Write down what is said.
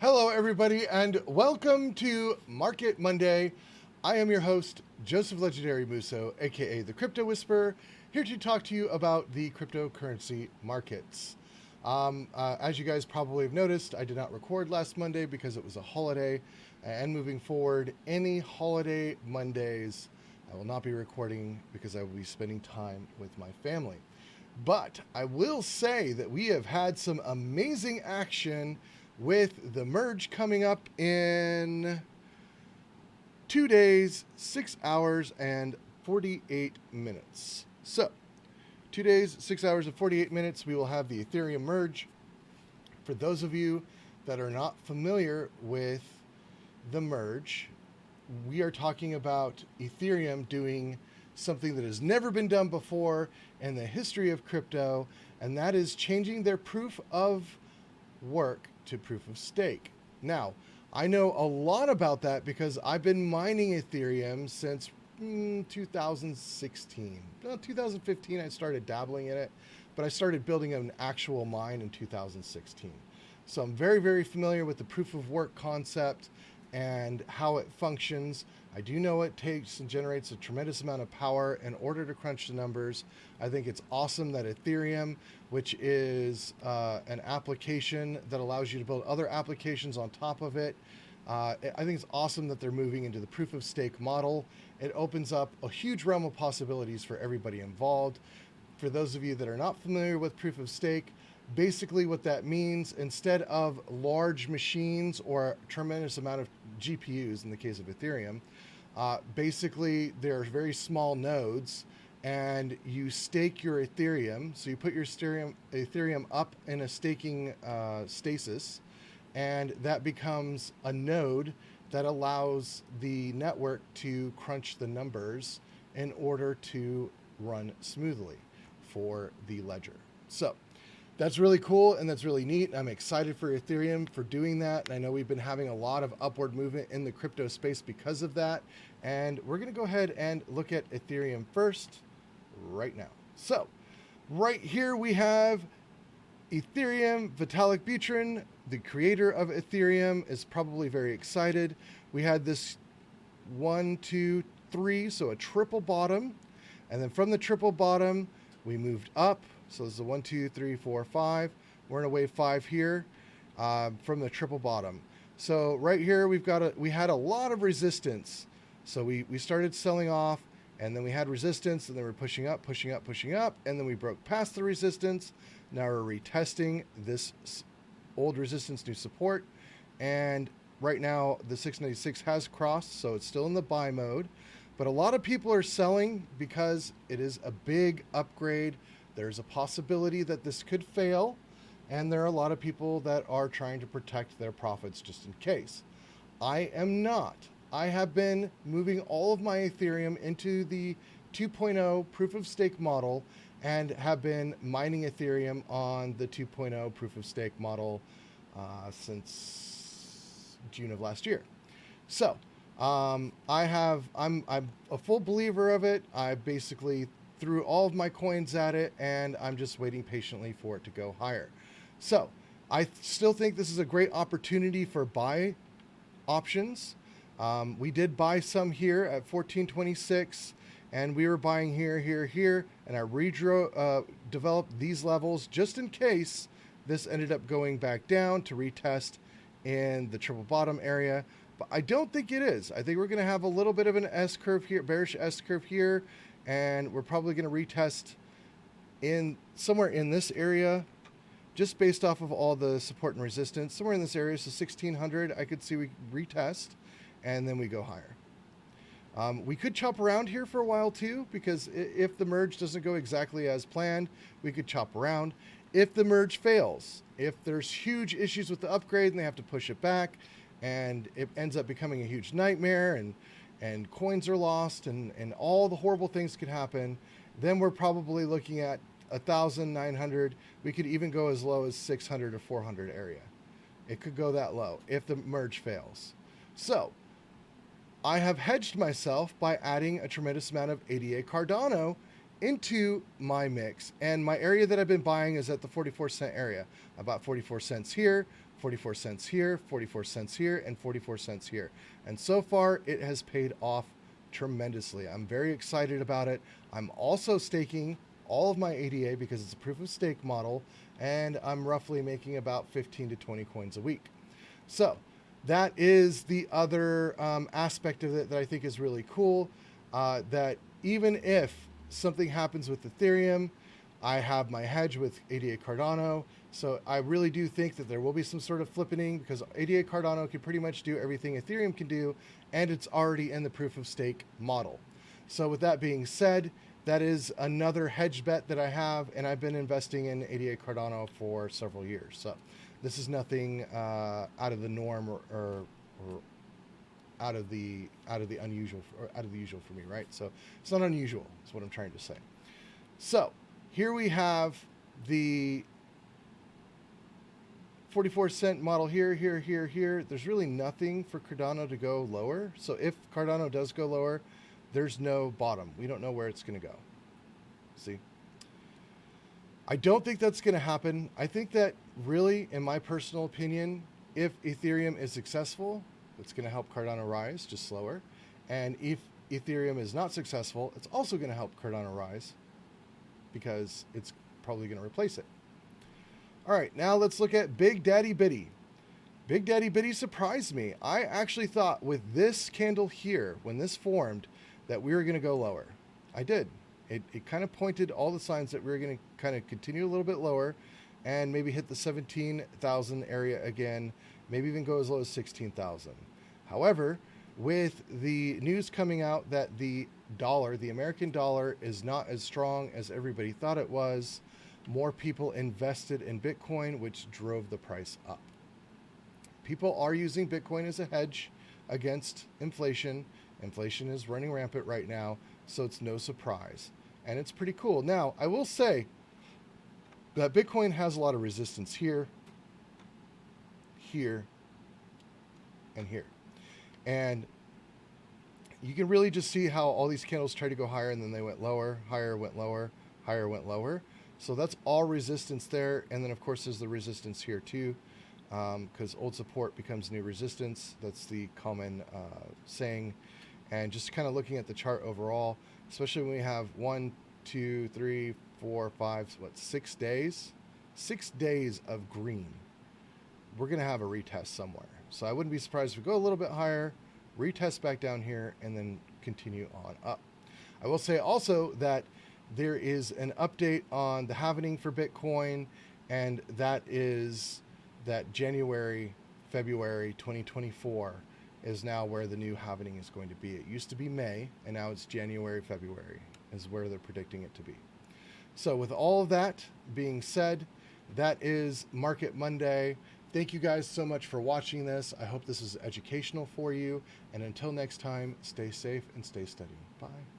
Hello, everybody, and welcome to Market Monday. I am your host, Joseph Legendary Musso, aka the Crypto Whisperer, here to talk to you about the cryptocurrency markets. As you guys probably have noticed, I did not record last Monday because it was a holiday, and moving forward, any holiday Mondays, I will not be recording because I will be spending time with my family. But I will say that we have had some amazing action with the merge coming up in 2 days, 6 hours, and 48 minutes. So, 2 days, 6 hours, and 48 minutes, we will have the Ethereum Merge. For those of you that are not familiar with the merge, we are talking about Ethereum doing something that has never been done before in the history of crypto, and that is changing their proof of work to proof of stake. Now, I know a lot about that because I've been mining Ethereum since 2016. 2015, I started dabbling in it, but I started building an actual mine in 2016. So I'm very, very familiar with the proof of work concept and how it functions. I do know it takes and generates a tremendous amount of power in order to crunch the numbers. I think it's awesome that Ethereum, which is an application that allows you to build other applications on top of it, I think it's awesome that they're moving into the proof of stake model. It opens up a huge realm of possibilities for everybody involved. For those of you that are not familiar with proof of stake, basically what that means, instead of large machines or a tremendous amount of GPUs in the case of Ethereum, basically they're very small nodes, and you stake your Ethereum. So you put your Ethereum up in a staking stasis, and that becomes a node that allows the network to crunch the numbers in order to run smoothly for the ledger. So that's really cool, and that's really neat. I'm excited for Ethereum for doing that, and I know we've been having a lot of upward movement in the crypto space because of that, and we're going to go ahead and look at Ethereum first right now. So right here we have Ethereum. Vitalik Buterin, the creator of Ethereum, is probably very excited. We had this 1, 2, 3, so a triple bottom, and then from the triple bottom we moved up. So this is a 1, 2, 3, 4, 5. We're in a wave 5 here from the triple bottom. So right here we had a lot of resistance. So we started selling off, and then we had resistance, and then we're pushing up, pushing up, pushing up, and then we broke past the resistance. Now we're retesting this old resistance, new support, and right now the 696 has crossed, so it's still in the buy mode. But a lot of people are selling because it is a big upgrade. There's a possibility that this could fail, and there are a lot of people that are trying to protect their profits just in case. I am not. I have been moving all of my Ethereum into the 2.0 proof of stake model and have been mining Ethereum on the 2.0 proof of stake model since June of last year. So I'm a full believer of it. I basically threw all of my coins at it, and I'm just waiting patiently for it to go higher. So I still think this is a great opportunity for buy options. We did buy some here at 1426, and we were buying here, here, here, and I developed these levels just in case this ended up going back down to retest in the triple bottom area. But I don't think it is. I think we're going to have a little bit of an S curve here, bearish S curve here, and we're probably going to retest in somewhere in this area, just based off of all the support and resistance. Somewhere in this area, so 1600, I could see we retest, and then we go higher. We could chop around here for a while too, because if the merge doesn't go exactly as planned, we could chop around. If the merge fails, if there's huge issues with the upgrade and they have to push it back, and it ends up becoming a huge nightmare, and coins are lost, and all the horrible things could happen, then we're probably looking at 1,900. We could even go as low as 600 or 400 area. It could go that low if the merge fails. So I have hedged myself by adding a tremendous amount of ADA Cardano into my mix, and my area that I've been buying is at the 44 cent area. About 44 cents here, 44 cents here, 44 cents here, and 44 cents here. And so far, it has paid off tremendously. I'm very excited about it. I'm also staking all of my ADA because it's a proof of stake model, and I'm roughly making about 15 to 20 coins a week. So that is the other aspect of it that I think is really cool, that even if something happens with Ethereum, I have my hedge with ADA Cardano. So I really do think that there will be some sort of flippening, because ADA Cardano can pretty much do everything Ethereum can do, and it's already in the proof of stake model. So with that being said, that is another hedge bet that I have, and I've been investing in ADA Cardano for several years. So this is nothing out of the norm or out of the unusual, or out of the usual for me, right? So it's not unusual, is what I'm trying to say. So here we have the 44 cent model here. There's really nothing for Cardano to go lower. So if Cardano does go lower, there's no bottom. We don't know where it's going to go. See? I don't think that's going to happen. I think that really, in my personal opinion, if Ethereum is successful, it's going to help Cardano rise, just slower. And if Ethereum is not successful, it's also going to help Cardano rise, because it's probably going to replace it. All right, now let's look at Big Daddy Biddy. Big Daddy Biddy surprised me. I actually thought with this candle here, when this formed, that we were going to go lower. I did. It kind of pointed all the signs that we were going to kind of continue a little bit lower and maybe hit the 17,000 area again, maybe even go as low as 16,000. However, with the news coming out that the dollar, the American dollar, is not as strong as everybody thought it was, more people invested in Bitcoin, which drove the price up. People are using Bitcoin as a hedge against inflation. Inflation is running rampant right now, so it's no surprise. And it's pretty cool. Now, I will say that Bitcoin has a lot of resistance here, here, and here. And you can really just see how all these candles tried to go higher, and then they went lower, higher, went lower, higher, went lower. So that's all resistance there. And then, of course, there's the resistance here too, because old support becomes new resistance. That's the common saying. And just kind of looking at the chart overall, especially when we have 1, 2, 3, 4, 5, 6 days? 6 days of green. We're going to have a retest somewhere. So I wouldn't be surprised if we go a little bit higher, retest back down here, and then continue on up. I will say also that there is an update on the halvening for Bitcoin, and that is that January, February 2024 is now where the new halvening is going to be. It used to be May, and now it's January, February is where they're predicting it to be. So with all of that being said, that is Market Monday. Thank you guys so much for watching this. I hope this is educational for you. And until next time, stay safe and stay steady. Bye.